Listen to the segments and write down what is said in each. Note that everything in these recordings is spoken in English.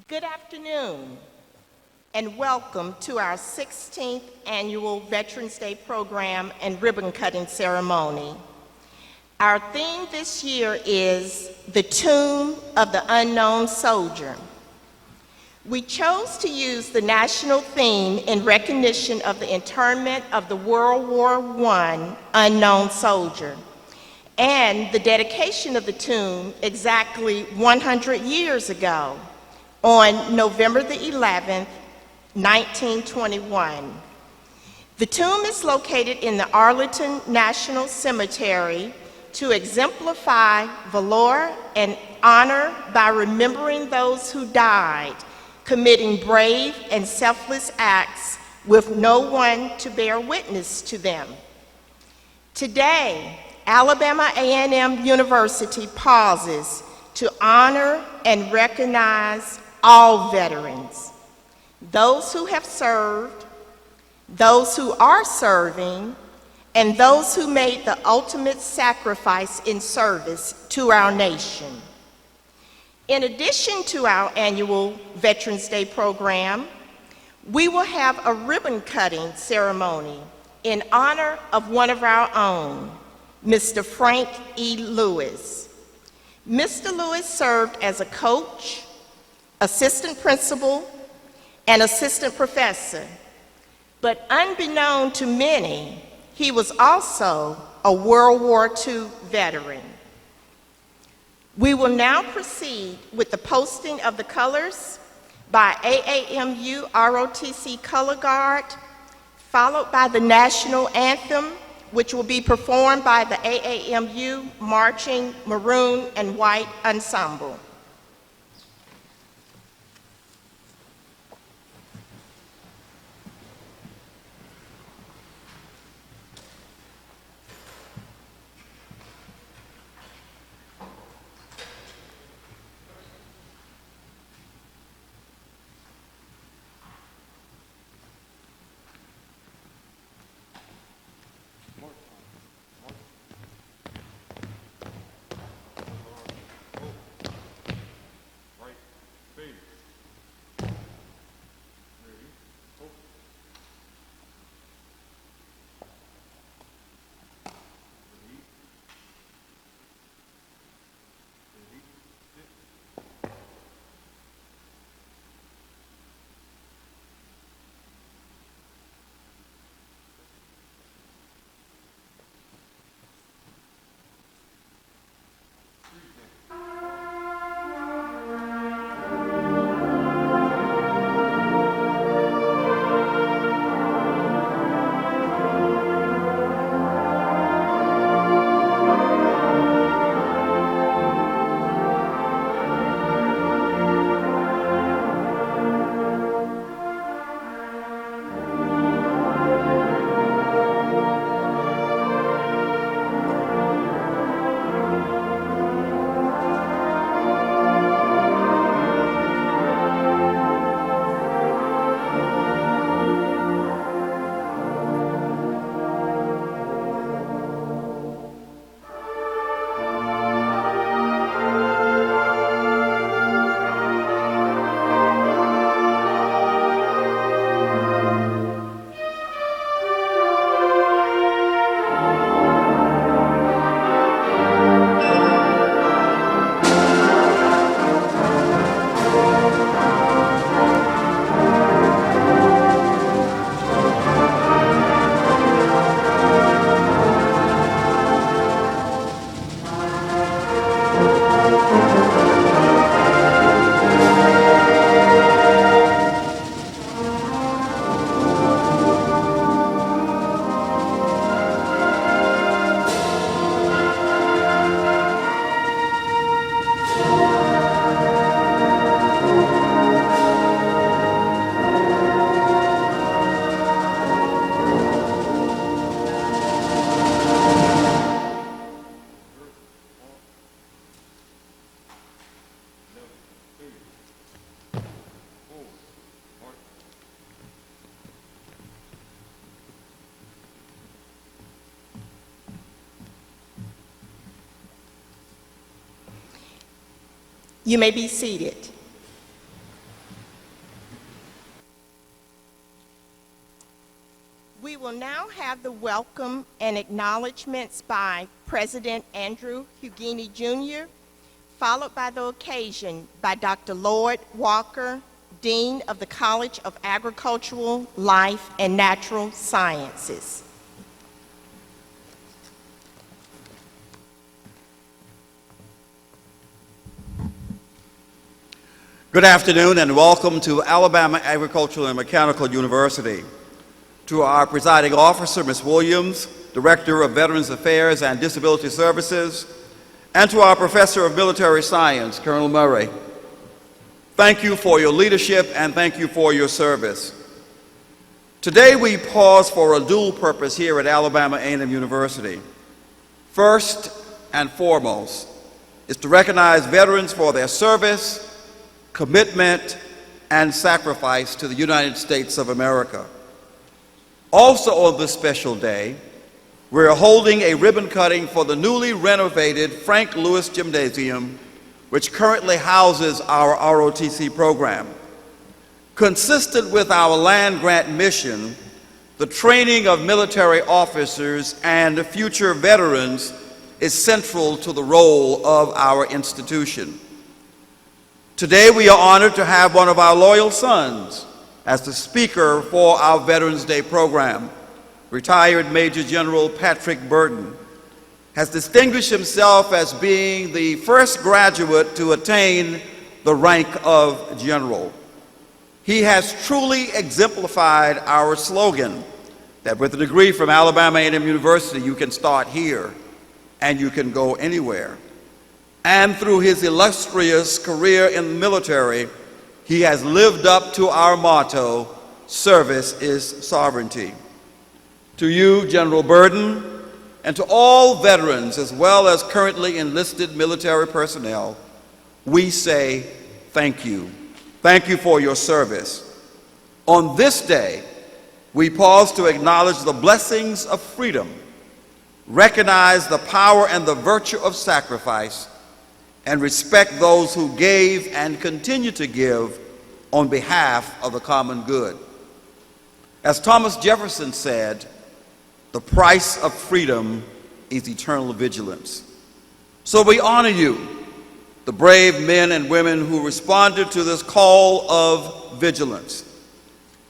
Good afternoon, and welcome to our 16th Annual Veterans Day Program and Ribbon Cutting Ceremony. Our theme this year is The Tomb of the Unknown Soldier. We chose to use the national theme in recognition of the internment of the World War I unknown soldier and the dedication of the tomb exactly 100 years ago on November the 11th, 1921. The tomb is located in the Arlington National Cemetery to exemplify valor and honor by remembering those who died, committing brave and selfless acts with no one to bear witness to them. Today, Alabama A&M University pauses to honor and recognize all veterans, those who have served, those who are serving, and those who made the ultimate sacrifice in service to our nation. In addition to our annual Veterans Day program, we will have a ribbon cutting ceremony in honor of one of our own, Mr. Frank E. Lewis. Mr. Lewis served as a coach, assistant principal, and assistant professor, but unbeknown to many, he was also a World War II veteran. We will now proceed with the posting of the colors by AAMU ROTC Color Guard, followed by the national anthem, which will be performed by the AAMU Marching Maroon and White Ensemble. You may be seated. will now have the welcome and acknowledgments by President Andrew Hughini Jr., followed by the occasion by Dr. Lloyd Walker, Dean of the College of Agricultural, Life, and Natural Sciences. Good afternoon and welcome to Alabama Agricultural and Mechanical University. To our presiding officer, Ms. Williams, Director of Veterans Affairs and Disability Services, and to our Professor of Military Science, Colonel Murray. Thank you for your leadership and thank you for your service. Today we pause for a dual purpose here at Alabama A&M University. First and foremost is to recognize veterans for their service, commitment, and sacrifice to the United States of America. Also on this special day, we're holding a ribbon cutting for the newly renovated Frank Lewis Gymnasium, which currently houses our ROTC program. Consistent with our land grant mission, the training of military officers and future veterans is central to the role of our institution. Today we are honored to have one of our loyal sons as the speaker for our Veterans Day program. Retired Major General Patrick Burton has distinguished himself as being the first graduate to attain the rank of general. He has truly exemplified our slogan that with a degree from Alabama A&M University, you can start here and you can go anywhere. And through his illustrious career in the military, he has lived up to our motto, service is sovereignty. To you, General Burton, and to all veterans as well as currently enlisted military personnel, we say thank you. Thank you for your service. On this day, we pause to acknowledge the blessings of freedom, recognize the power and the virtue of sacrifice, and respect those who gave and continue to give on behalf of the common good. As Thomas Jefferson said, the price of freedom is eternal vigilance. So we honor you, the brave men and women who responded to this call of vigilance.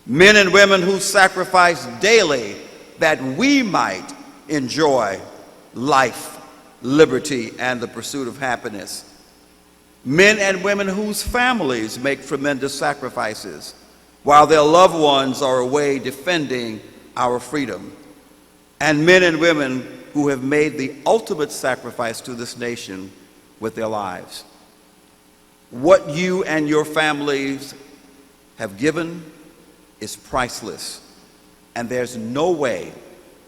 Men and women who sacrifice daily that we might enjoy life, liberty, and the pursuit of happiness. Men and women whose families make tremendous sacrifices while their loved ones are away defending our freedom. And men and women who have made the ultimate sacrifice to this nation with their lives. What you and your families have given is priceless, and there's no way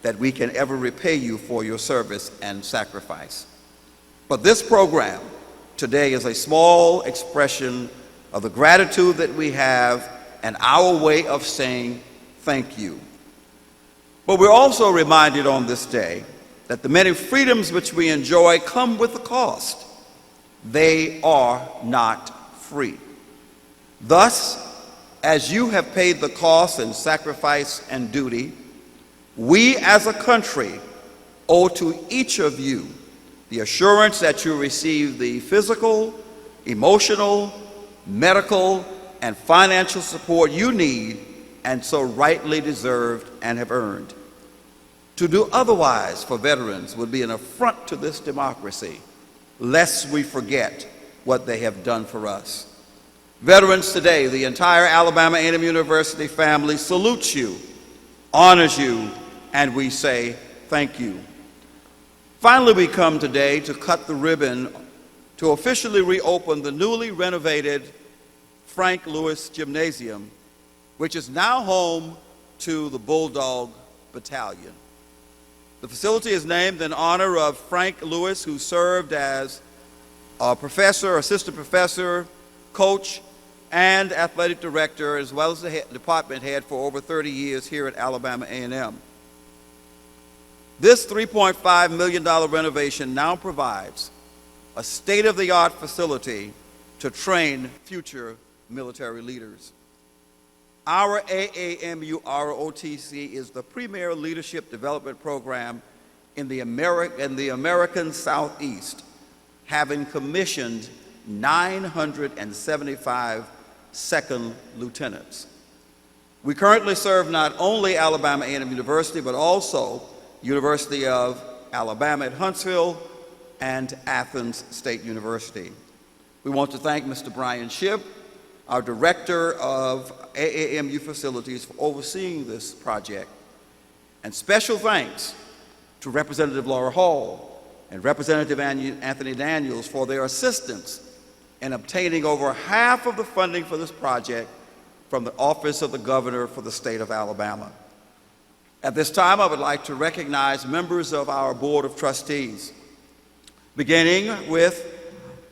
that we can ever repay you for your service and sacrifice. But this program today is a small expression of the gratitude that we have and our way of saying thank you. But we're also reminded on this day that the many freedoms which we enjoy come with a cost. They are not free. Thus, as you have paid the cost and sacrifice and duty, we as a country owe to each of you the assurance that you receive the physical, emotional, medical, and financial support you need and so rightly deserved and have earned. To do otherwise for veterans would be an affront to this democracy, lest we forget what they have done for us. Veterans today, the entire Alabama A&M University family salutes you, honors you, and we say thank you. Finally, we come today to cut the ribbon to officially reopen the newly renovated Frank Lewis Gymnasium, which is now home to the Bulldog Battalion. The facility is named in honor of Frank Lewis, who served as a professor, assistant professor, coach, and athletic director, as well as the department head for over 30 years here at Alabama A&M. This $3.5 million renovation now provides a state-of-the-art facility to train future military leaders. Our AAMU ROTC is the premier leadership development program in the American Southeast, having commissioned 975 second lieutenants. We currently serve not only Alabama A&M University, but also University of Alabama at Huntsville and Athens State University. We want to thank Mr. Brian Shipp, our Director of AAMU Facilities, for overseeing this project. And special thanks to Representative Laura Hall and Representative Anthony Daniels for their assistance in obtaining over half of the funding for this project from the Office of the Governor for the state of Alabama. At this time, I would like to recognize members of our Board of Trustees, beginning with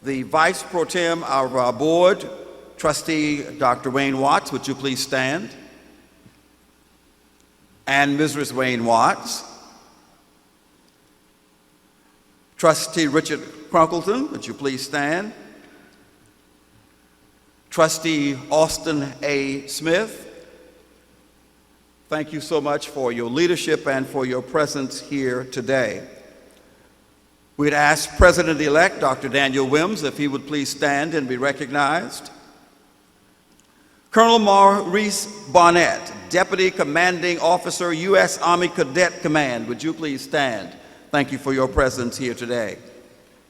the Vice Pro Tem of our Board, Trustee Dr. Wayne Watts. Would you please stand? And Mrs. Wayne Watts. Trustee Richard Crunkleton, would you please stand? Trustee Austin A. Smith, thank you so much for your leadership and for your presence here today. We'd ask President-elect Dr. Daniel Wims if he would please stand and be recognized. Colonel Maurice Barnett, Deputy Commanding Officer, U.S. Army Cadet Command, would you please stand? Thank you for your presence here today.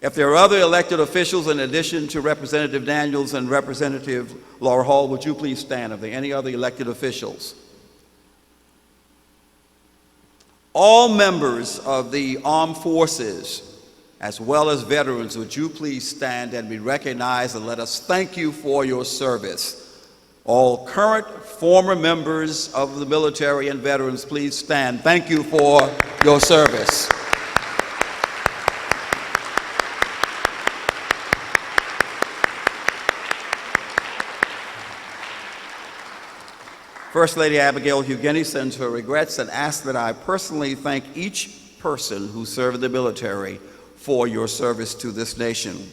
If there are other elected officials in addition to Representative Daniels and Representative Laura Hall, would you please stand? Are there any other elected officials? All members of the armed forces, as well as veterans, would you please stand and be recognized, and let us thank you for your service. All current, former members of the military and veterans, please stand. Thank you for your service. First Lady Abigail Hugheni sends her regrets and asks that I personally thank each person who served in the military for your service to this nation.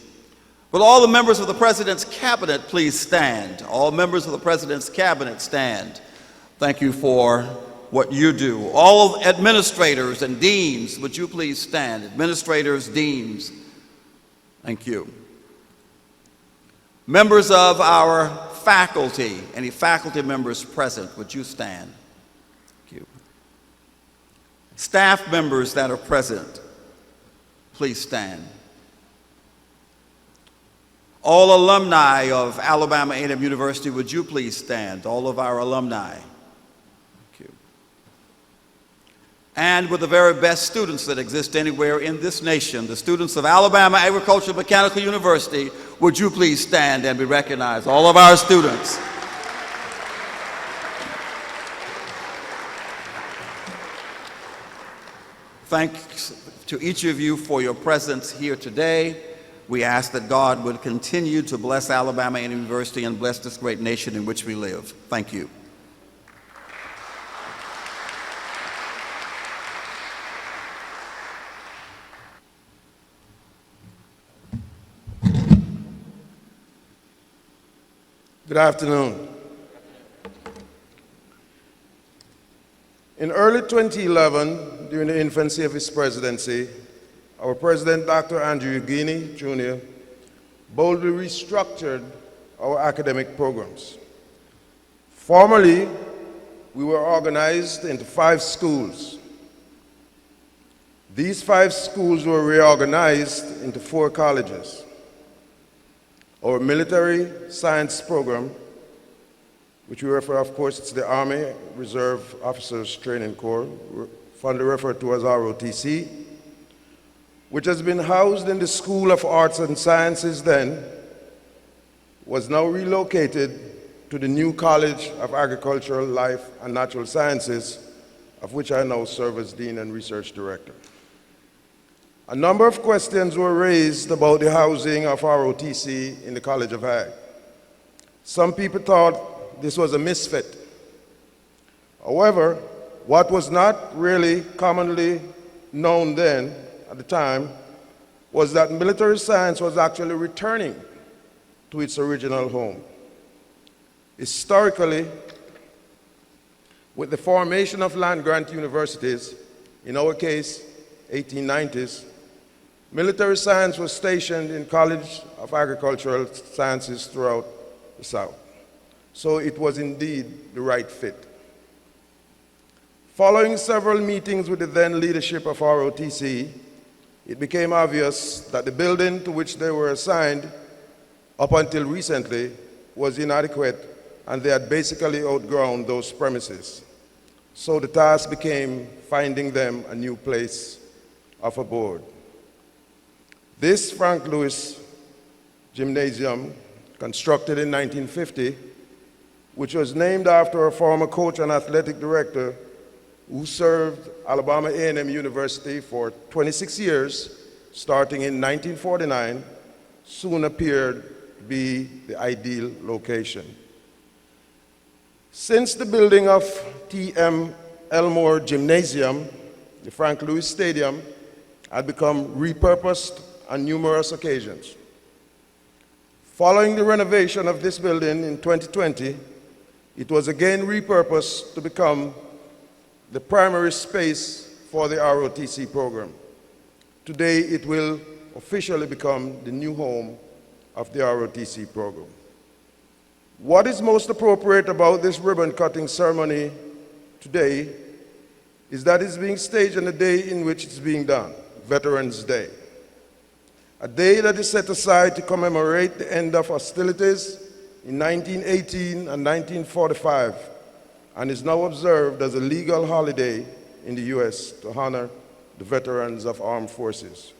Will all the members of the President's Cabinet please stand? All members of the President's Cabinet stand. Thank you for what you do. All administrators and deans, would you please stand? Administrators, deans, thank you. Members of our faculty, any faculty members present, would you stand? Thank you. Staff members that are present, please stand. All alumni of Alabama A&M University, would you please stand? All of our alumni. Thank you. And with the very best students that exist anywhere in this nation, the students of Alabama Agricultural Mechanical University, would you please stand and be recognized? All of our students. Thanks to each of you for your presence here today. We ask that God would continue to bless Alabama A&M University and bless this great nation in which we live. Thank you. Good afternoon. In early 2011, during the infancy of his presidency, our President, Dr. Andrew Guinea, Jr., boldly restructured our academic programs. Formerly, we were organized into 5 schools. These 5 schools were reorganized into 4 colleges. Our military science program, which we refer, of course, it's the Army Reserve Officers Training Corps, fondly referred to as ROTC, which has been housed in the School of Arts and Sciences then, was now relocated to the new College of Agricultural, Life, and Natural Sciences, of which I now serve as Dean and Research Director. A number of questions were raised about the housing of ROTC in the College of Ag. Some people thought this was a misfit. However, what was not really commonly known then, at the time, was that military science was actually returning to its original home. Historically, With the formation of land-grant universities, in our case, 1890s, military science was stationed in College of Agricultural Sciences throughout the South. So it was indeed the right fit. Following several meetings with the then leadership of ROTC, it became obvious that the building to which they were assigned up until recently was inadequate, and they had basically outgrown those premises. So the task became finding them a new place of abode. This Frank Lewis Gymnasium, constructed in 1950, which was named after a former coach and athletic director who served Alabama A&M University for 26 years, starting in 1949, soon appeared to be the ideal location. Since the building of T.M. Elmore Gymnasium, the Frank Lewis Stadium had become repurposed on numerous occasions. Following the renovation of this building in 2020, it was again repurposed to become the primary space for the ROTC program. Today, it will officially become the new home of the ROTC program. What is most appropriate about this ribbon-cutting ceremony today is that it's being staged on the day in which it's being done, Veterans Day. A day that is set aside to commemorate the end of hostilities in 1918 and 1945, and is now observed as a legal holiday in the U.S. to honor the veterans of armed forces.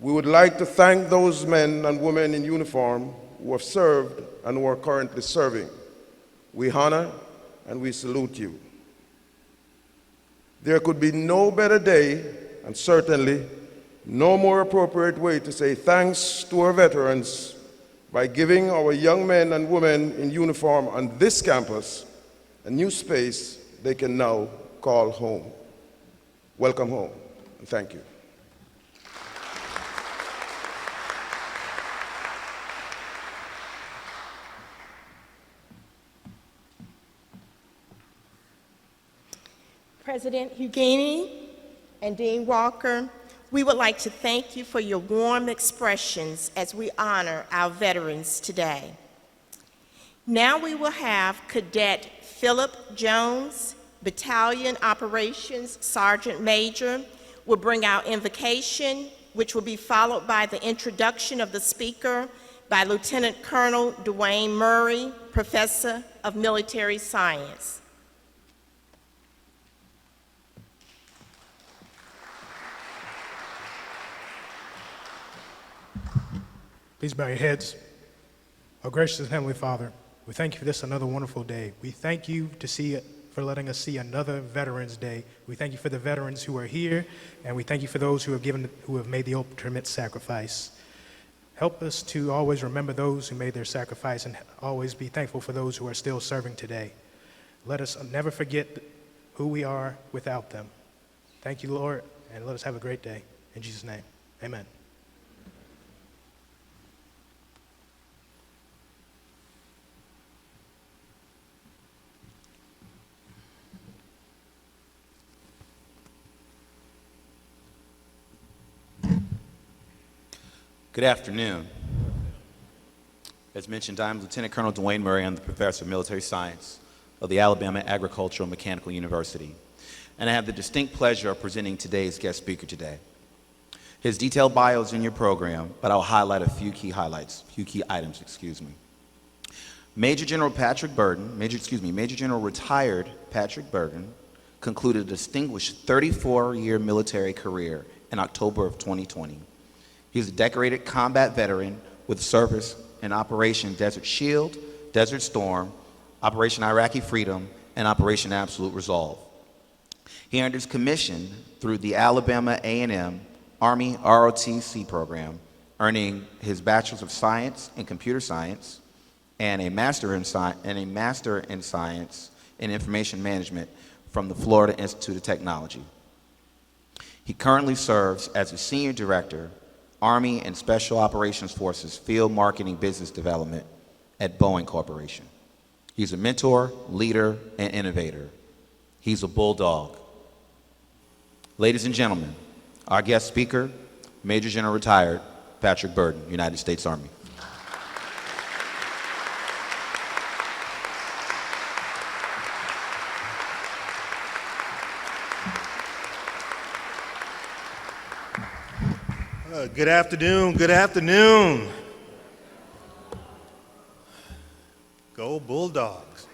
We would like to thank those men and women in uniform who have served and who are currently serving. We honor and we salute you. There could be no better day, and certainly no more appropriate way to say thanks to our veterans by giving our young men and women in uniform on this campus a new space they can now call home. Welcome home, and thank you. President Hugini and Dean Walker, we would like to thank you for your warm expressions as we honor our veterans today. Now we will have Cadet Phillip Jones, Battalion Operations Sergeant Major, will bring our invocation, which will be followed by the introduction of the speaker by Lieutenant Colonel Dwayne Murray, Professor of Military Science. Please bow your heads. Our gracious Heavenly Father, we thank you for this another wonderful day. We thank you for letting us see another Veterans Day. We thank you for the veterans who are here, and we thank you for those who have made the ultimate sacrifice. Help us to always remember those who made their sacrifice and always be thankful for those who are still serving today. Let us never forget who we are without them. Thank you, Lord, and let us have a great day. In Jesus' name, amen. Good afternoon. As mentioned, I'm Lieutenant Colonel Dwayne Murray. I'm the Professor of Military Science of the Alabama Agricultural and Mechanical University. And I have the distinct pleasure of presenting today's guest speaker today. His detailed bio is in your program, but I'll highlight a few key items. Major General Retired Patrick Bergen concluded a distinguished 34-year military career in October of 2020. He's a decorated combat veteran with service in Operation Desert Shield, Desert Storm, Operation Iraqi Freedom, and Operation Absolute Resolve. He earned his commission through the Alabama A&M Army ROTC program, earning his Bachelor's of Science in Computer Science and a Master in Science in Information Management from the Florida Institute of Technology. He currently serves as a Senior Director, Army and Special Operations Forces Field Marketing Business Development at Boeing Corporation. He's a mentor, leader, and innovator. He's a bulldog. Ladies and gentlemen, our guest speaker, Major General Retired Patrick Burton, United States Army. Good afternoon, good afternoon. Go Bulldogs.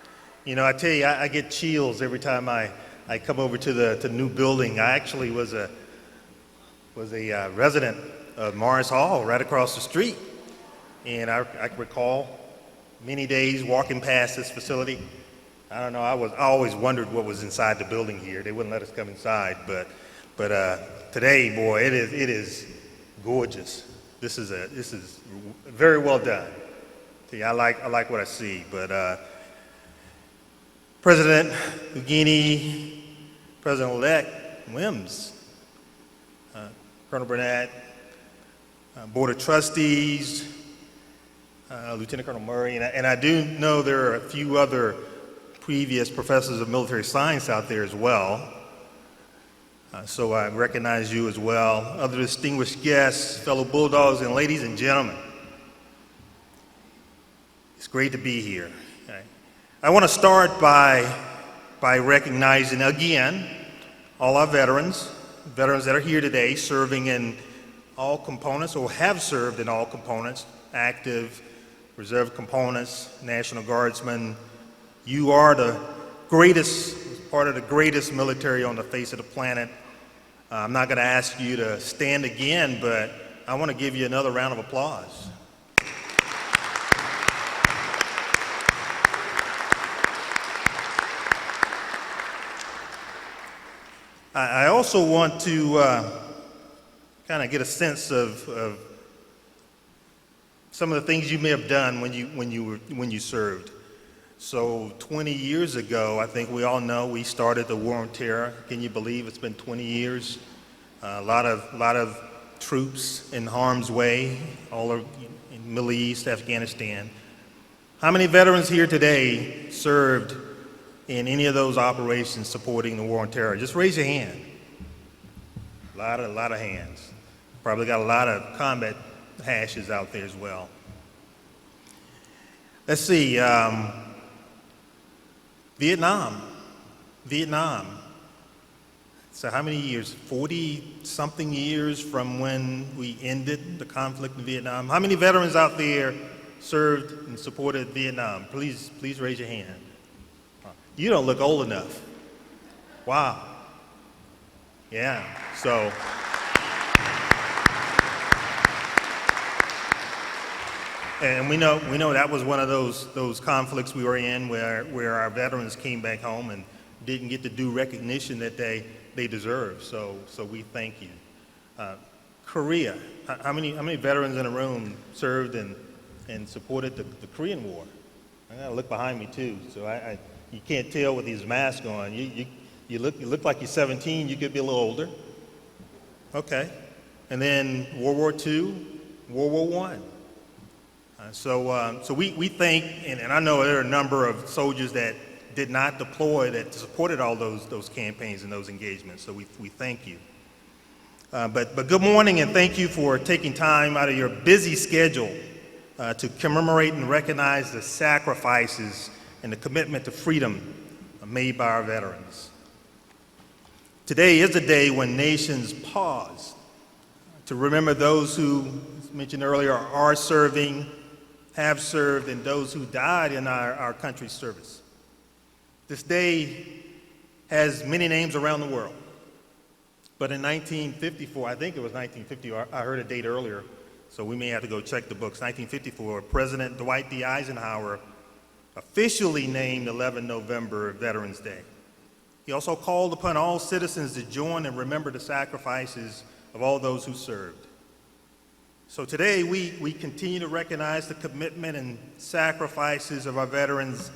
You know, I tell you, I get chills every time I come over to the new building. I actually was a resident of Morris Hall right across the street. And I recall many days walking past this facility. I don't know, I always wondered what was inside the building here. They wouldn't let us come inside, but today, boy, it is gorgeous. This is very well done. See, I like what I see. But President Ugini, President-elect Wims, Colonel Burnett, Board of Trustees, Lieutenant Colonel Murray, and I do know there are a few other previous professors of military science out there as well. So I recognize you as well. Other distinguished guests, fellow Bulldogs, and ladies and gentlemen. It's great to be here. Okay. I want to start by recognizing again all our veterans that are here today serving in all components or have served in all components, active, reserve components, National Guardsmen. You are the greatest, part of the greatest military on the face of the planet. I'm not going to ask you to stand again, but I want to give you another round of applause. I also want to kind of get a sense of some of the things you may have done when you served. So 20 years ago, I think we all know we started the War on Terror. Can you believe it's been 20 years? A lot of troops in harm's way, all over in the Middle East, Afghanistan. How many veterans here today served in any of those operations supporting the War on Terror? Just raise your hand. A lot of hands. Probably got a lot of combat hashes out there as well. Let's see. Vietnam. So how many years? 40-something years from when we ended the conflict in Vietnam. How many veterans out there served and supported Vietnam? Please raise your hand. You don't look old enough. Wow. Yeah, so. And we know that was one of those conflicts we were in where our veterans came back home and didn't get the due recognition that they deserve. So we thank you. Korea. How many veterans in the room served and supported the Korean War? I gotta look behind me too. So you can't tell with these masks on. You look like you're 17. You could be a little older. Okay. And then World War II, World War I. So we think, and I know there are a number of soldiers that did not deploy that supported all those campaigns and those engagements. So we thank you. But good morning, and thank you for taking time out of your busy schedule to commemorate and recognize the sacrifices and the commitment to freedom made by our veterans. Today is a day when nations pause to remember those who, as mentioned earlier, are serving, have served, and those who died in our country's service. This day has many names around the world. But in 1954, I think it was 1950, I heard a date earlier, so we may have to go check the books. 1954, President Dwight D. Eisenhower officially named 11 November Veterans Day. He also called upon all citizens to join and remember the sacrifices of all those who served. So today, we continue to recognize the commitment and sacrifices of our veterans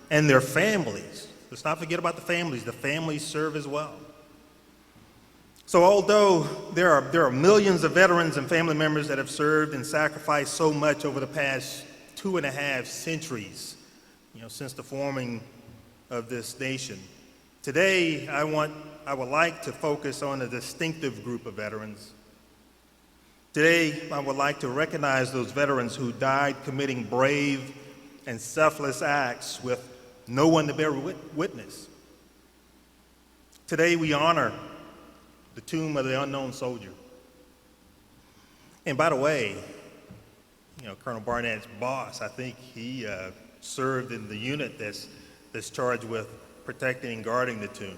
and their families. Let's not forget about the families. The families serve as well. So although there are millions of veterans and family members that have served and sacrificed so much over the past 2.5 centuries, since the forming of this nation. Today, I would like to focus on a distinctive group of veterans. Today, I would like to recognize those veterans who died committing brave and selfless acts with no one to bear witness. Today, we honor the tomb of the unknown soldier. And by the way, Colonel Barnett's boss, I think he served in the unit that's charged with protecting and guarding the tombs.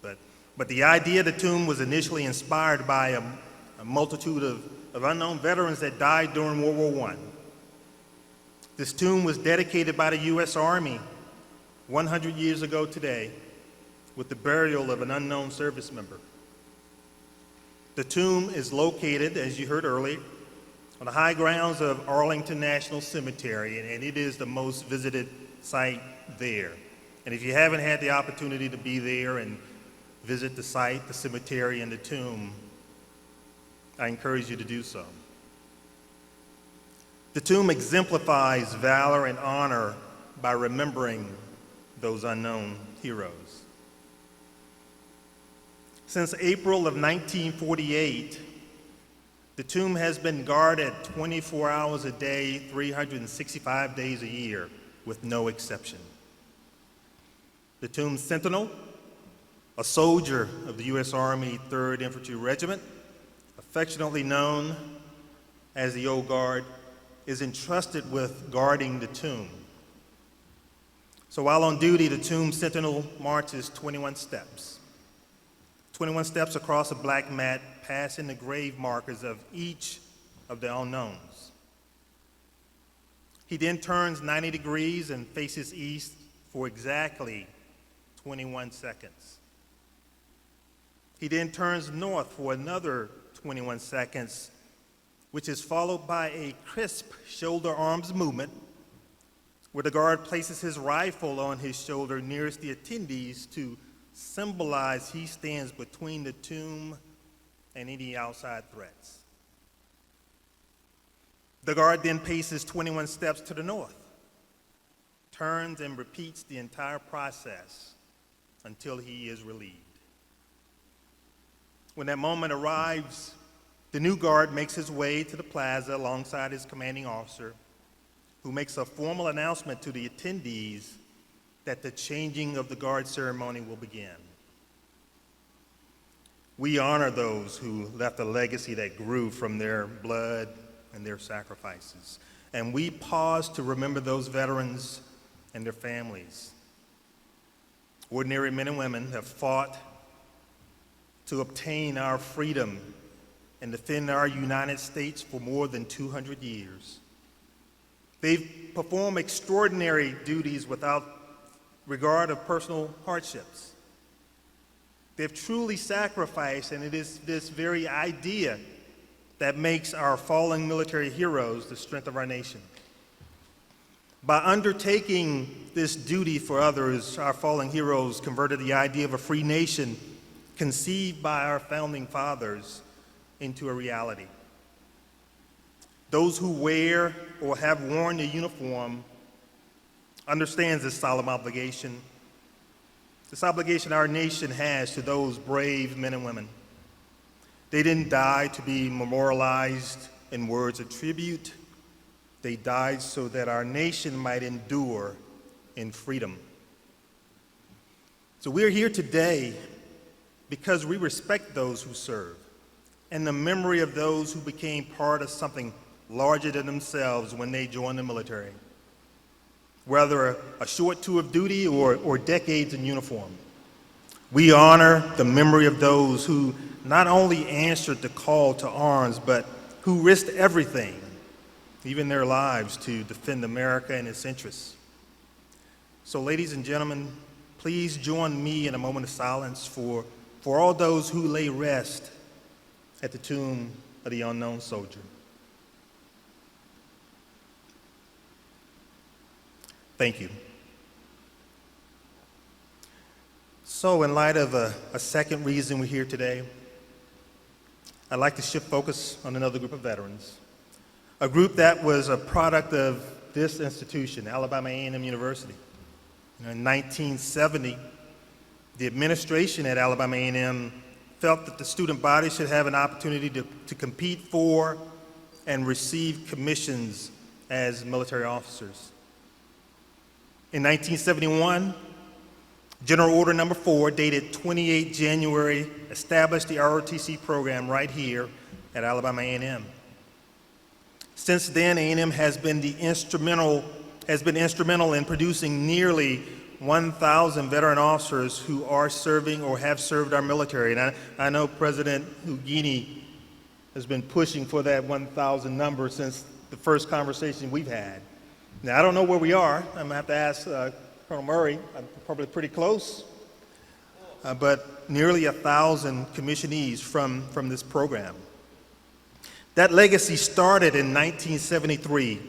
But the idea of the tomb was initially inspired by a multitude of unknown veterans that died during World War I. This tomb was dedicated by the U.S. Army 100 years ago today with the burial of an unknown service member. The tomb is located, as you heard earlier, on the high grounds of Arlington National Cemetery, and it is the most visited site there. And if you haven't had the opportunity to be there and visit the site, the cemetery, and the tomb, I encourage you to do so. The tomb exemplifies valor and honor by remembering those unknown heroes. Since April of 1948, the tomb has been guarded 24 hours a day, 365 days a year, with no exception. The tomb sentinel, a soldier of the U.S. Army 3rd Infantry Regiment, affectionately known as the Old Guard, is entrusted with guarding the tomb. So while on duty, the tomb sentinel marches 21 steps. 21 steps across a black mat, passing the grave markers of each of the unknowns. He then turns 90 degrees and faces east for exactly 21 seconds. He then turns north for another 21 seconds, which is followed by a crisp shoulder arms movement where the guard places his rifle on his shoulder nearest the attendees to symbolize he stands between the tomb and any outside threats. The guard then paces 21 steps to the north, turns and repeats the entire process until he is relieved. When that moment arrives, the new guard makes his way to the plaza alongside his commanding officer, who makes a formal announcement to the attendees that the changing of the guard ceremony will begin. We honor those who left a legacy that grew from their blood and their sacrifices. And we pause to remember those veterans and their families. Ordinary men and women have fought to obtain our freedom and defend our United States for more than 200 years. They've performed extraordinary duties without regard of personal hardships. They've truly sacrificed, and it is this very idea that makes our fallen military heroes the strength of our nation. By undertaking this duty for others, our fallen heroes converted the idea of a free nation conceived by our founding fathers into a reality. Those who wear or have worn the uniform understands this solemn obligation, this obligation our nation has to those brave men and women. They didn't die to be memorialized in words of tribute. They died so that our nation might endure in freedom. So we're here today because we respect those who serve and the memory of those who became part of something larger than themselves when they joined the military, whether a short tour of duty or decades in uniform. We honor the memory of those who not only answered the call to arms, but who risked everything, even their lives, to defend America and its interests. So, ladies and gentlemen, please join me in a moment of silence for all those who lay rest at the tomb of the unknown soldier. Thank you. So, in light of a second reason we're here today, I'd like to shift focus on another group of veterans. a group that was a product of this institution, Alabama A&M University. In 1970, the administration at Alabama A&M felt that the student body should have an opportunity to compete for and receive commissions as military officers. In 1971, General Order Number 4, dated 28 January, established the ROTC program right here at Alabama A&M. Since then, A&M has been instrumental in producing nearly 1,000 veteran officers who are serving or have served our military. And I know President Hugini has been pushing for that 1,000 number since the first conversation we've had. Now, I don't know where we are. I'm going to have to ask Colonel Murray. I'm probably pretty close. But nearly 1,000 commissionees from this program. That legacy started in 1973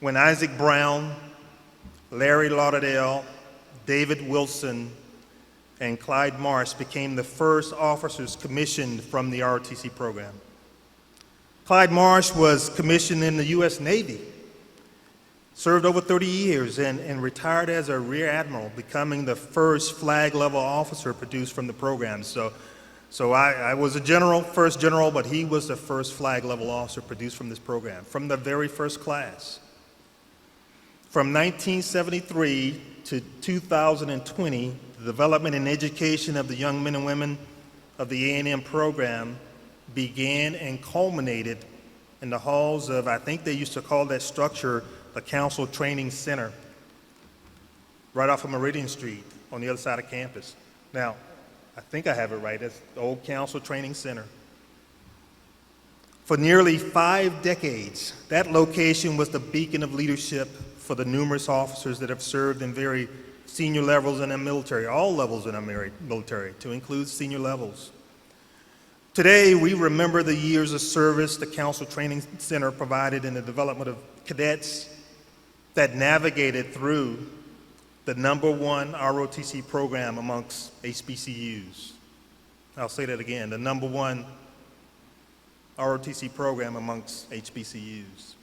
when Isaac Brown, Larry Lauderdale, David Wilson, and Clyde Marsh became the first officers commissioned from the ROTC program. Clyde Marsh was commissioned in the U.S. Navy, served over 30 years, and retired as a Rear Admiral, becoming the first flag-level officer produced from the program. So I was a general, first general, but he was the first flag-level officer produced from this program, from the very first class. From 1973 to 2020, the development and education of the young men and women of the A&M program began and culminated in the halls of, I think they used to call that structure, the Council Training Center, right off of Meridian Street on the other side of campus. Now, I think I have it right, that's the old Council Training Center. For nearly 5 decades, that location was the beacon of leadership for the numerous officers that have served in very senior levels in the military, all levels in the military, to include senior levels. Today, we remember the years of service the Council Training Center provided in the development of cadets that navigated through the #1 ROTC program amongst HBCUs. I'll say that again, the #1 ROTC program amongst HBCUs.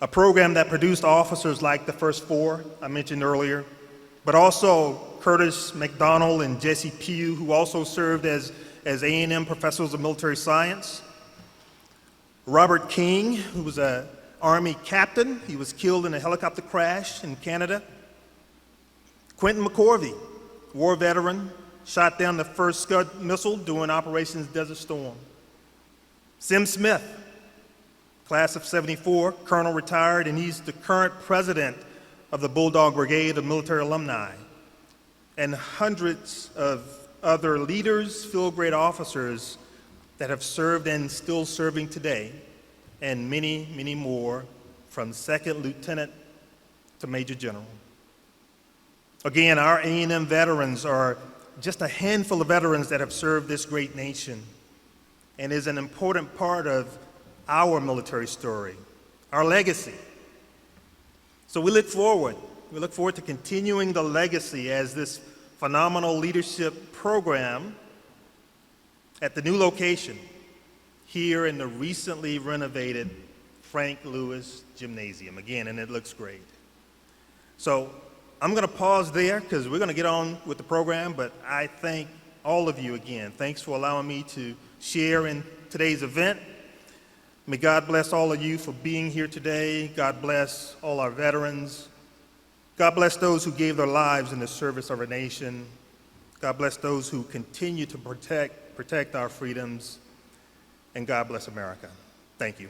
A program that produced officers like the first 4 I mentioned earlier, but also Curtis McDonald and Jesse Pugh, who also served as A&M professors of military science. Robert King, who was an Army captain. He was killed in a helicopter crash in Canada. Quentin McCorvey, war veteran, shot down the first Scud missile during Operations Desert Storm. Sim Smith, class of '74, colonel retired, and he's the current president of the Bulldog Brigade of Military Alumni. And hundreds of other leaders, field-grade officers that have served and still serving today, and many, many more, from second lieutenant to major general. Again, our A&M veterans are just a handful of veterans that have served this great nation and is an important part of our military story, our legacy. So we look forward to continuing the legacy as this phenomenal leadership program at the new location here in the recently renovated Frank Lewis Gymnasium. Again, and it looks great. So I'm going to pause there because we're going to get on with the program, but I thank all of you again. Thanks for allowing me to share in today's event. May God bless all of you for being here today. God bless all our veterans. God bless those who gave their lives in the service of our nation. God bless those who continue to protect our freedoms. And God bless America. Thank you.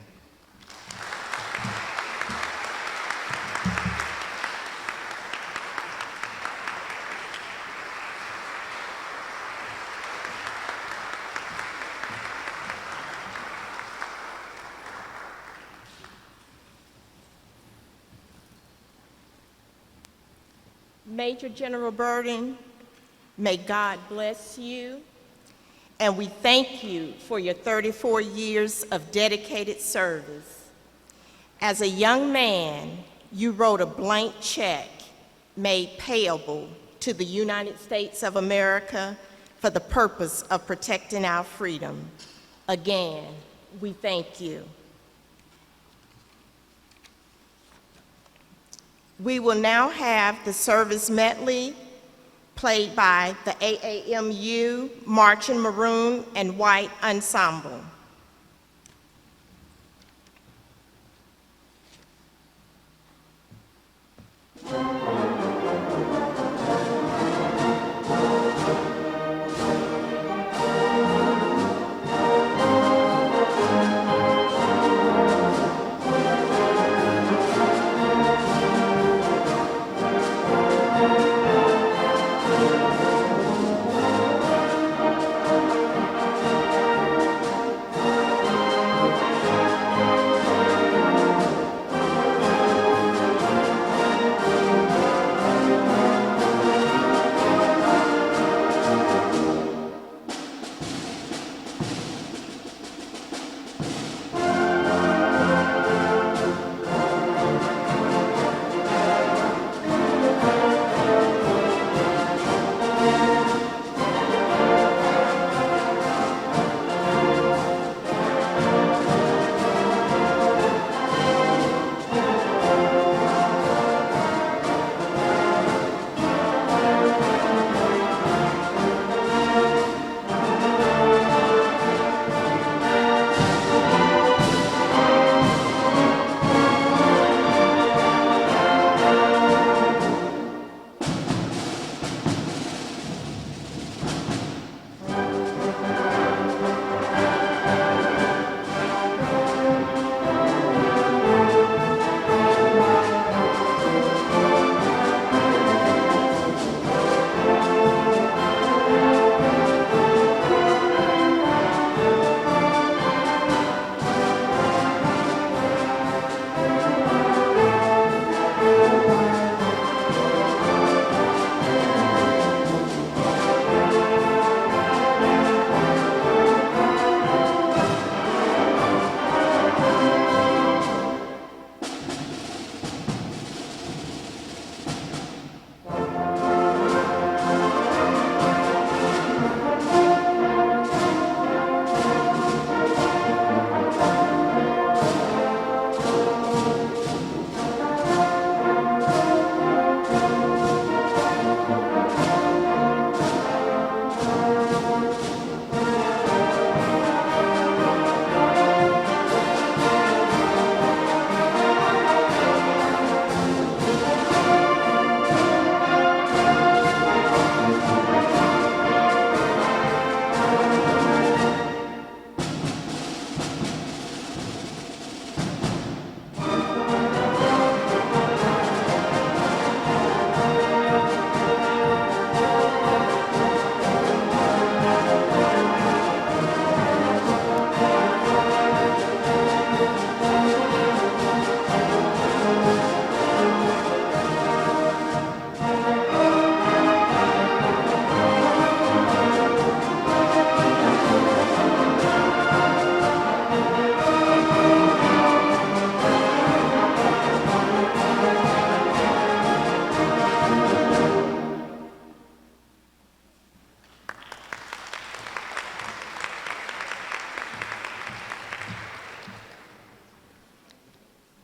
Major General Burden, may God bless you, and we thank you for your 34 years of dedicated service. As a young man, you wrote a blank check made payable to the United States of America for the purpose of protecting our freedom. Again, we thank you. We will now have the service medley played by the AAMU Marching Maroon and White Ensemble.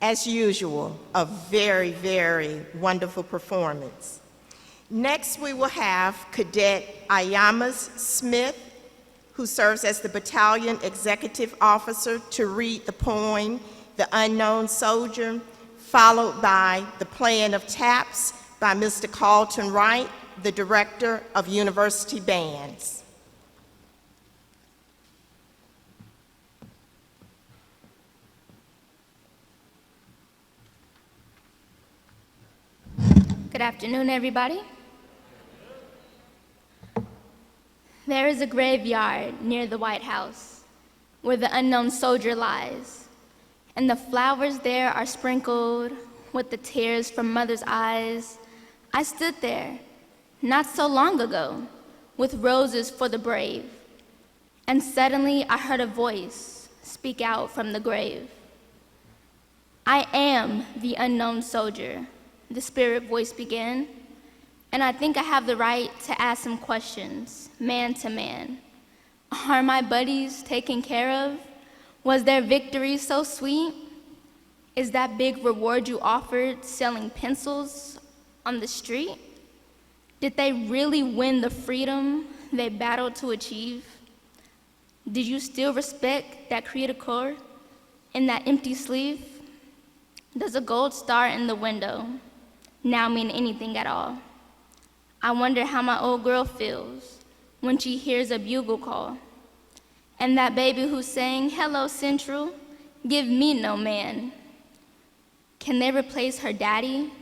As usual, a very, very wonderful performance. Next, we will have Cadet Ayamas Smith, who serves as the Battalion Executive Officer, to read the poem, The Unknown Soldier, followed by the playing of taps by Mr. Carlton Wright, the Director of University Bands. Good afternoon, everybody. There is a graveyard near the White House where the unknown soldier lies, and the flowers there are sprinkled with the tears from mother's eyes. I stood there not so long ago with roses for the brave, and suddenly I heard a voice speak out from the grave. I am the unknown soldier, the spirit voice began, and I think I have the right to ask some questions, man to man. Are my buddies taken care of? Was their victory so sweet? Is that big reward you offered selling pencils on the street? Did they really win the freedom they battled to achieve? Did you still respect that creative core in that empty sleeve? Does a gold star in the window now mean anything at all? I wonder how my old girl feels when she hears a bugle call. And that baby who's saying, "Hello, Central, give me no man." Can they replace her daddy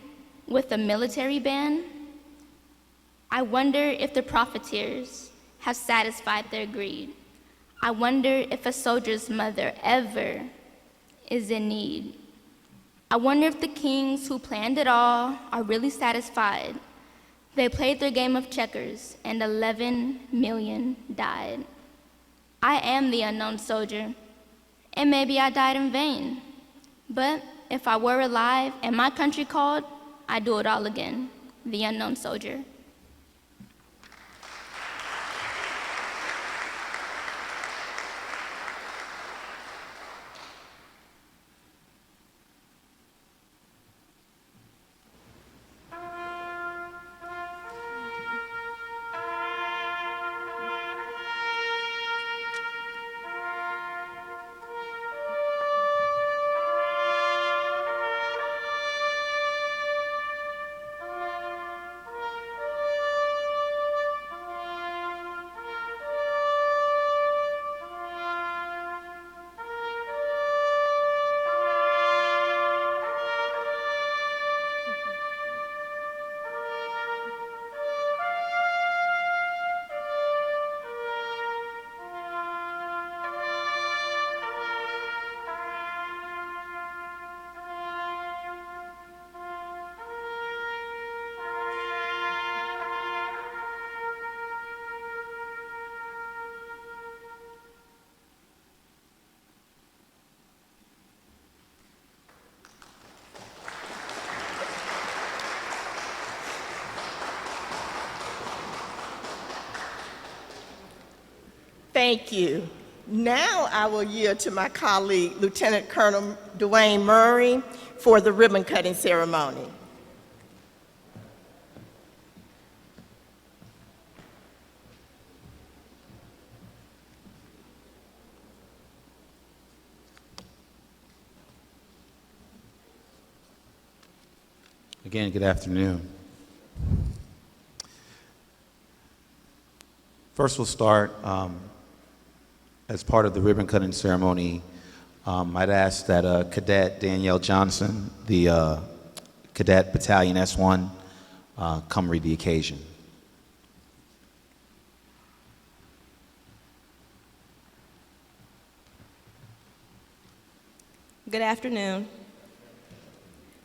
with a military band? I wonder if the profiteers have satisfied their greed. I wonder if a soldier's mother ever is in need. I wonder if the kings who planned it all are really satisfied. They played their game of checkers and 11 million died. I am the unknown soldier, and maybe I died in vain. But if I were alive and my country called, I'd do it all again, the unknown soldier. Thank you. Now I will yield to my colleague, Lieutenant Colonel Dwayne Murray, for the ribbon cutting ceremony. Again, good afternoon. First, we'll start as part of the ribbon cutting ceremony. I'd ask that Cadet Danielle Johnson, the Cadet Battalion S1, come read the occasion. Good afternoon.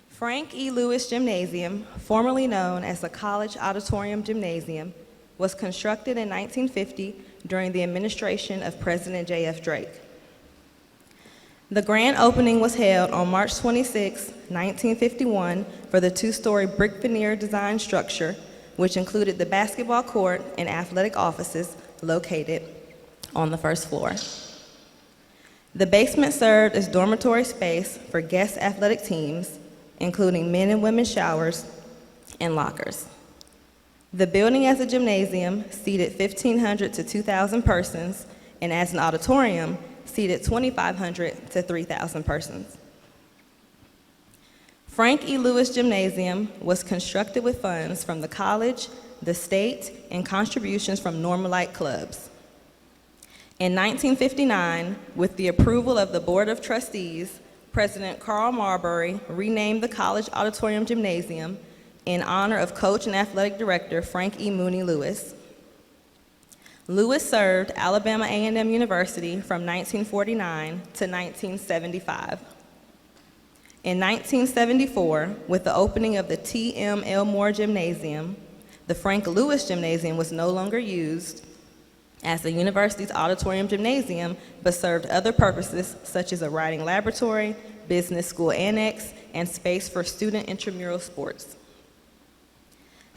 Frank E. Lewis Gymnasium, formerly known as the College Auditorium Gymnasium, was constructed in 1950 during the administration of President J.F. Drake. The grand opening was held on March 26, 1951, for the two-story brick veneer design structure, which included the basketball court and athletic offices located on the first floor. The basement served as dormitory space for guest athletic teams, including men and women's showers and lockers. The building as a gymnasium seated 1,500 to 2,000 persons, and as an auditorium seated 2,500 to 3,000 persons. Frank E. Lewis Gymnasium was constructed with funds from the college, the state, and contributions from Normalite clubs. In 1959, with the approval of the Board of Trustees, President Carl Marbury renamed the College Auditorium Gymnasium in honor of coach and athletic director Frank E. Mooney Lewis. Lewis served Alabama A&M University from 1949 to 1975. In 1974, with the opening of the T.M. Elmore Gymnasium, the Frank Lewis Gymnasium was no longer used as the university's auditorium gymnasium, but served other purposes such as a writing laboratory, business school annex, and space for student intramural sports.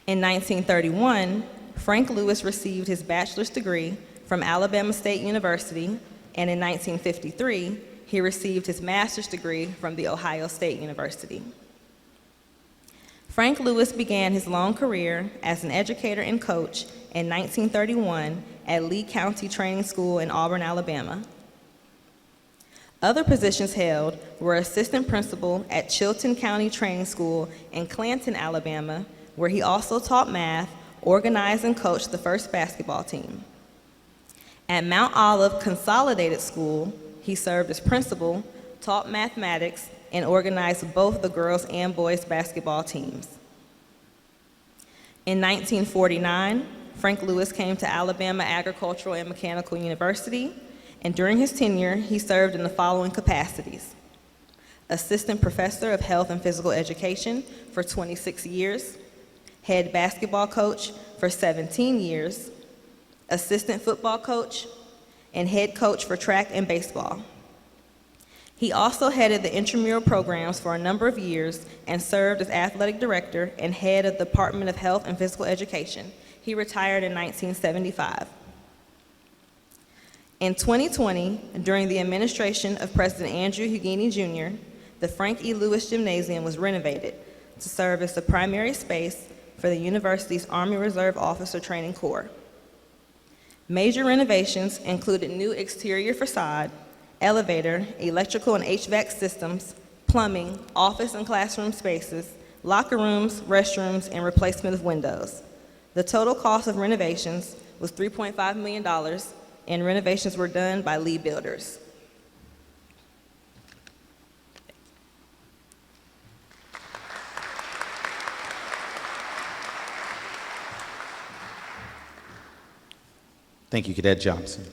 In 1931, Frank Lewis received his bachelor's degree from Alabama State University, and in 1953, he received his master's degree from The Ohio State University. Frank Lewis began his long career as an educator and coach in 1931 at Lee County Training School in Auburn, Alabama. Other positions held were assistant principal at Chilton County Training School in Clanton, Alabama, where he also taught math, organized and coached the first basketball team. At Mount Olive Consolidated School, he served as principal, taught mathematics, and organized both the girls' and boys' basketball teams. In 1949, Frank Lewis came to Alabama Agricultural and Mechanical University, and during his tenure, he served in the following capacities: Assistant Professor of Health and Physical Education for 26 years, Head Basketball Coach for 17 years, Assistant Football Coach, and Head Coach for Track and Baseball. He also headed the intramural programs for a number of years and served as Athletic Director and Head of the Department of Health and Physical Education. He retired in 1975. In 2020, during the administration of President Andrew Hughini Jr., the Frank E. Lewis Gymnasium was renovated to serve as the primary space for the university's Army Reserve Officer Training Corps. Major renovations included new exterior facade, elevator, electrical and HVAC systems, plumbing, office and classroom spaces, locker rooms, restrooms, and replacement of windows. The total cost of renovations was $3.5 million, and renovations were done by Lee Builders. Thank you, Cadet Johnson.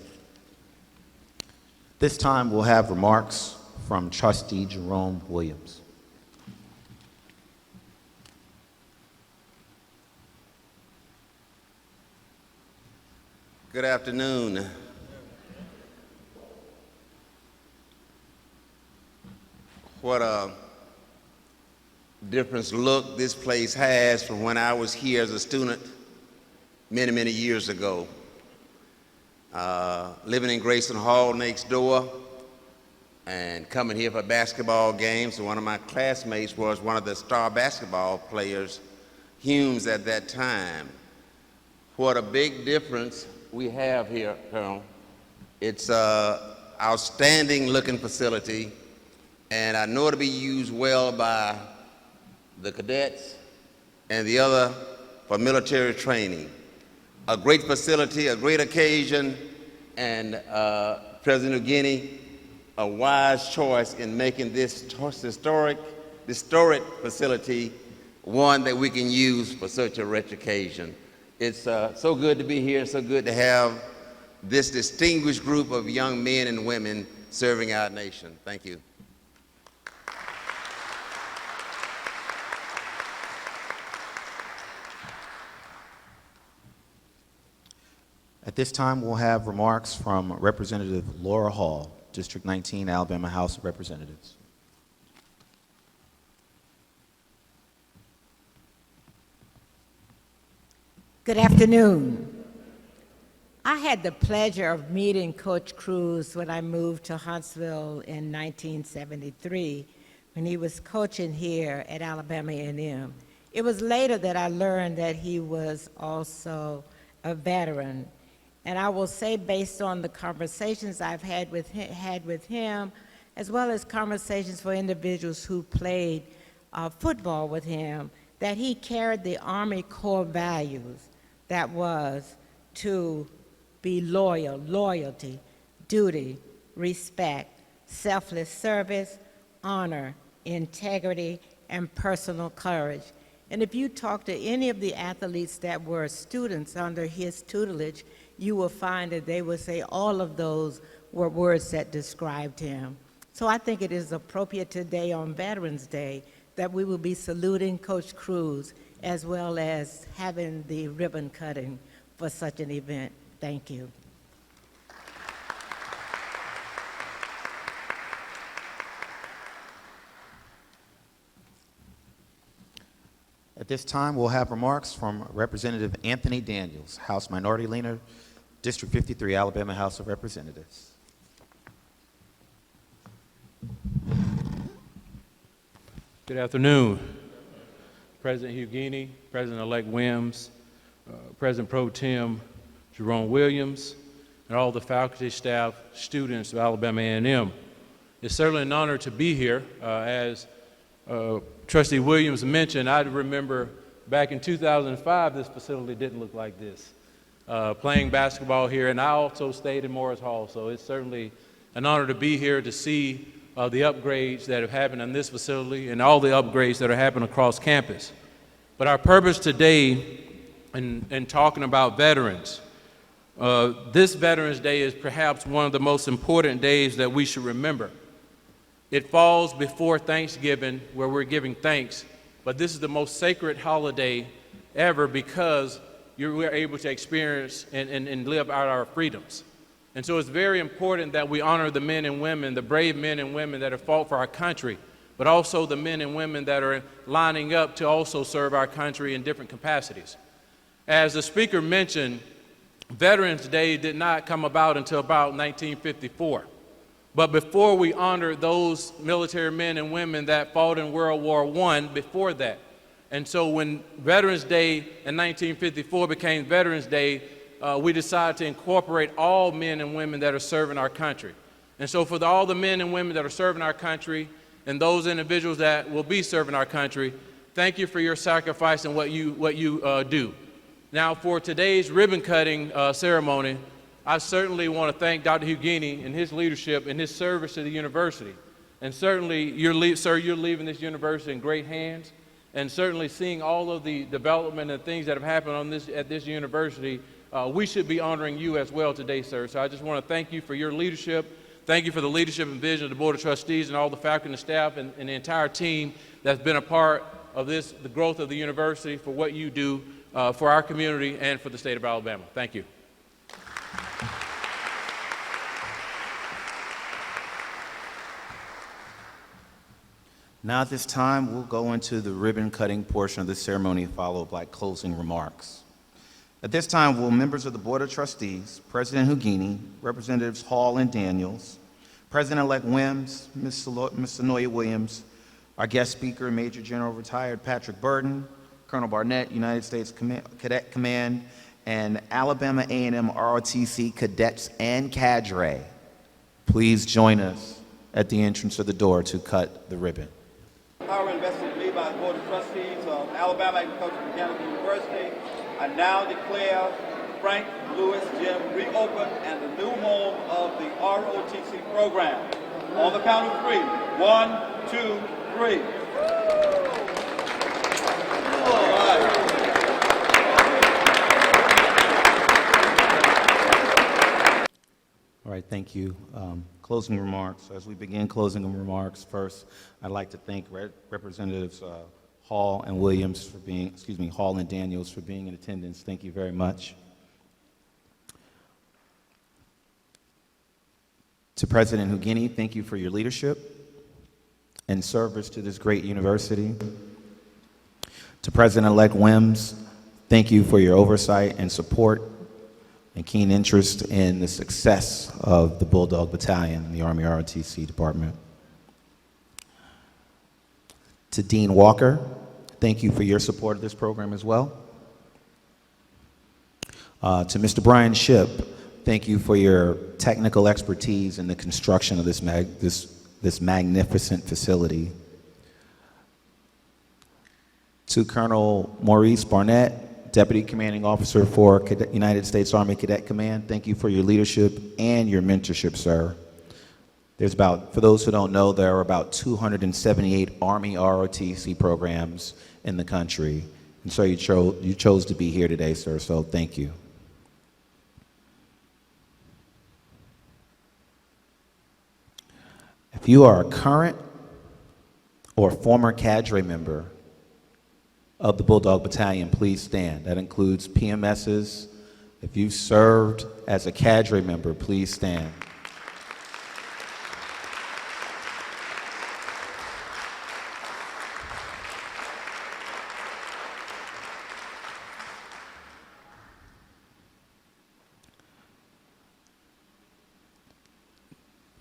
This time we'll have remarks from Trustee Jerome Williams. Good afternoon. What a different look this place has from when I was here as a student many, many years ago. Living in Grayson Hall next door and coming here for basketball games. One of my classmates was one of the star basketball players, Humes, at that time. What a big difference we have here, Colonel. It's an outstanding looking facility, and I know it'll be used well by the cadets and the other for military training. A great facility, a great occasion, and President Hughini, a wise choice in making this historic facility one that we can use for such a rich occasion. It's so good to be here, so good to have this distinguished group of young men and women serving our nation. Thank you. At this time, we'll have remarks from Representative Laura Hall, District 19, Alabama House of Representatives. Good afternoon. I had the pleasure of meeting Coach Cruz when I moved to Huntsville in 1973, when he was coaching here at Alabama A&M. It was later that I learned that he was also a veteran. And I will say, based on the conversations I've had with him, as well as conversations for individuals who played football with him, that he carried the Army core values, that was to be loyal, loyalty, duty, respect, selfless service, honor, integrity, and personal courage. And if you talk to any of the athletes that were students under his tutelage, you will find that they would say all of those were words that described him. So I think it is appropriate today on Veterans Day that we will be saluting Coach Cruz as well as having the ribbon cutting for such an event. Thank you. At this time, we'll have remarks from Representative Anthony Daniels, House Minority Leader, District 53, Alabama House of Representatives. Good afternoon. President Hughini, President-elect Williams, President Pro Tem Jerome Williams, and all the faculty, staff, students of Alabama A&M. It's certainly an honor to be here. As Trustee Williams mentioned, I remember back in 2005, this facility didn't look like this. Playing basketball here, and I also stayed in Morris Hall, so it's certainly an honor to be here to see the upgrades that have happened in this facility and all the upgrades that are happening across campus. But our purpose today in talking about veterans, this Veterans Day is perhaps one of the most important days that we should remember. It falls before Thanksgiving, where we're giving thanks, but this is the most sacred holiday ever because we're able to experience and live out our freedoms. And so it's very important that we honor the men and women, the brave men and women that have fought for our country, but also the men and women that are lining up to also serve our country in different capacities. As the speaker mentioned, Veterans Day did not come about until about 1954. But before we honor those military men and women that fought in World War I before that. And so when Veterans Day in 1954 became Veterans Day, we decided to incorporate all men and women that are serving our country. And so for all the men and women that are serving our country and those individuals that will be serving our country, thank you for your sacrifice and what you do. Now for today's ribbon cutting ceremony, I certainly want to thank Dr. Hughini and his leadership and his service to the university. And certainly, sir, you're leaving this university in great hands. And certainly seeing all of the development and things that have happened at this university, we should be honoring you as well today, sir. So I just want to thank you for your leadership. Thank you for the leadership and vision of the Board of Trustees and all the faculty and the staff and the entire team that's been a part of the growth of the university, for what you do for our community and for the state of Alabama. Thank you. Now at this time, we'll go into the ribbon cutting portion of the ceremony, followed by closing remarks. At this time, will members of the Board of Trustees, President Hughini, Representatives Hall and Daniels, President-elect Williams, Ms. Sonoya Williams, our guest speaker, Major General Retired Patrick Burton, Colonel Barnett, United States Cadet Command, and Alabama A&M ROTC cadets and cadre, please join us at the entrance of the door to cut the ribbon. Power invested in me by the Board of Trustees of Alabama Agricultural and Mechanical University, I now declare Frank Lewis Gym reopened and the new home of the ROTC program. On the count of 3, 1, 2, 3. All right. All right, thank you. Closing remarks. As we begin closing remarks, first, I'd like to thank Representatives Hall and Williams for being, Hall and Daniels for being in attendance. Thank you very much. To President Hughini, thank you for your leadership and service to this great university. To President-elect Williams, thank you for your oversight and support and keen interest in the success of the Bulldog Battalion in the Army ROTC Department. To Dean Walker, thank you for your support of this program as well. To Mr. Brian Shipp, thank you for your technical expertise in the construction of this magnificent facility. To Colonel Maurice Barnett, Deputy Commanding Officer for United States Army Cadet Command, thank you for your leadership and your mentorship, sir. For those who don't know, there are about 278 Army ROTC programs in the country. And so you chose to be here today, sir, so thank you. If you are a current or former cadre member of the Bulldog Battalion, please stand. That includes PMSs. If you've served as a cadre member, please stand.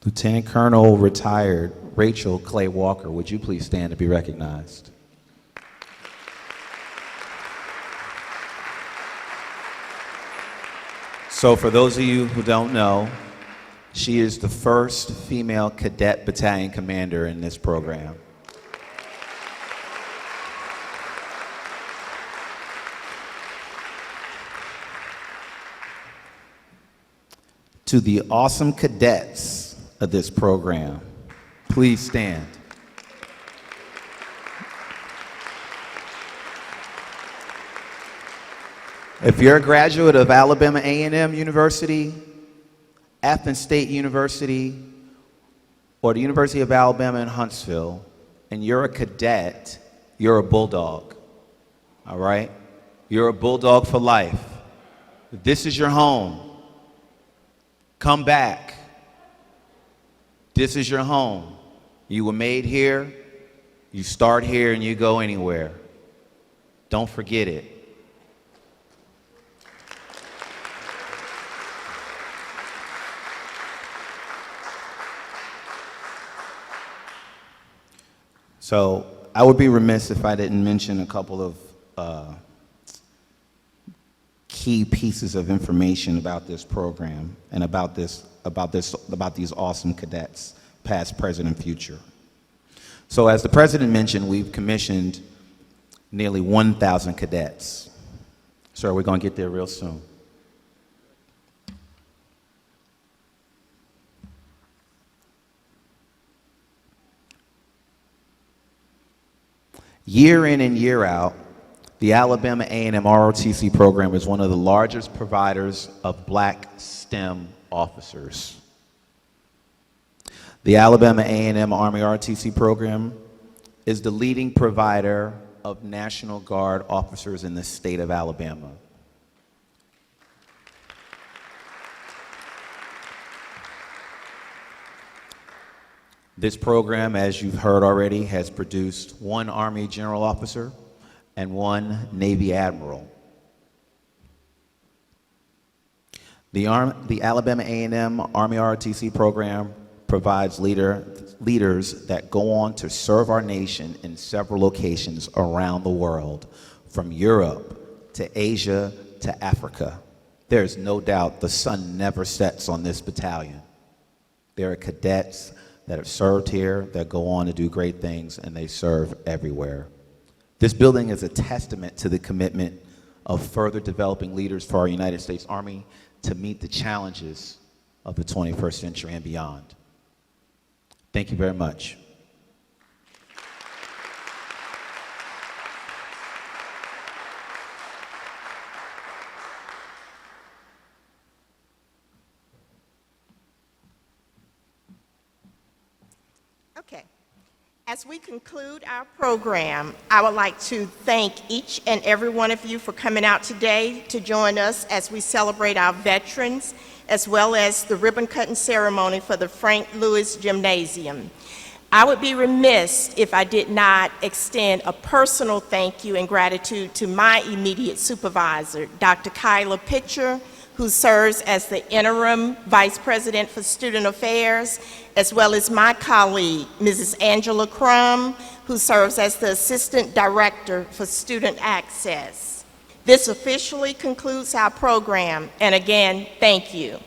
Lieutenant Colonel retired Rachel Clay Walker. Would you please stand to be recognized? So for those of you who don't know, she is the first female cadet battalion commander in this program. To the awesome cadets of this program, please stand. If you're a graduate of Alabama A&M University, Athens State University, or the University of Alabama in Huntsville, and you're a cadet, you're a bulldog, all right? You're a bulldog for life. This is your home. Come back. This is your home. You were made here, you start here, and you go anywhere. Don't forget it. So I would be remiss if I didn't mention a couple of key pieces of information about this program and about these awesome cadets, past, present, and future. So as the president mentioned, we've commissioned nearly 1,000 cadets. So we're going to get there real soon. Year in and year out, the Alabama A&M ROTC program is one of the largest providers of black STEM officers. The Alabama A&M Army ROTC program is the leading provider of National Guard officers in the state of Alabama. This program, as you've heard already, has produced 1 Army General Officer and 1 Navy Admiral. The Alabama A&M Army ROTC program provides leaders that go on to serve our nation in several locations around the world, from Europe to Asia to Africa. There's no doubt the sun never sets on this battalion. There are cadets that have served here, that go on to do great things, and they serve everywhere. This building is a testament to the commitment of further developing leaders for our United States Army to meet the challenges of the 21st century and beyond. Thank you very much. Okay. As we conclude our program, I would like to thank each and every one of you for coming out today to join us as we celebrate our veterans, as well as the ribbon cutting ceremony for the Frank Lewis Gymnasium. I would be remiss if I did not extend a personal thank you and gratitude to my immediate supervisor, Dr. Kyla Pitcher, who serves as the interim vice president for student affairs, as well as my colleague, Mrs. Angela Crum, who serves as the assistant director for student access. This officially concludes our program, and again, thank you.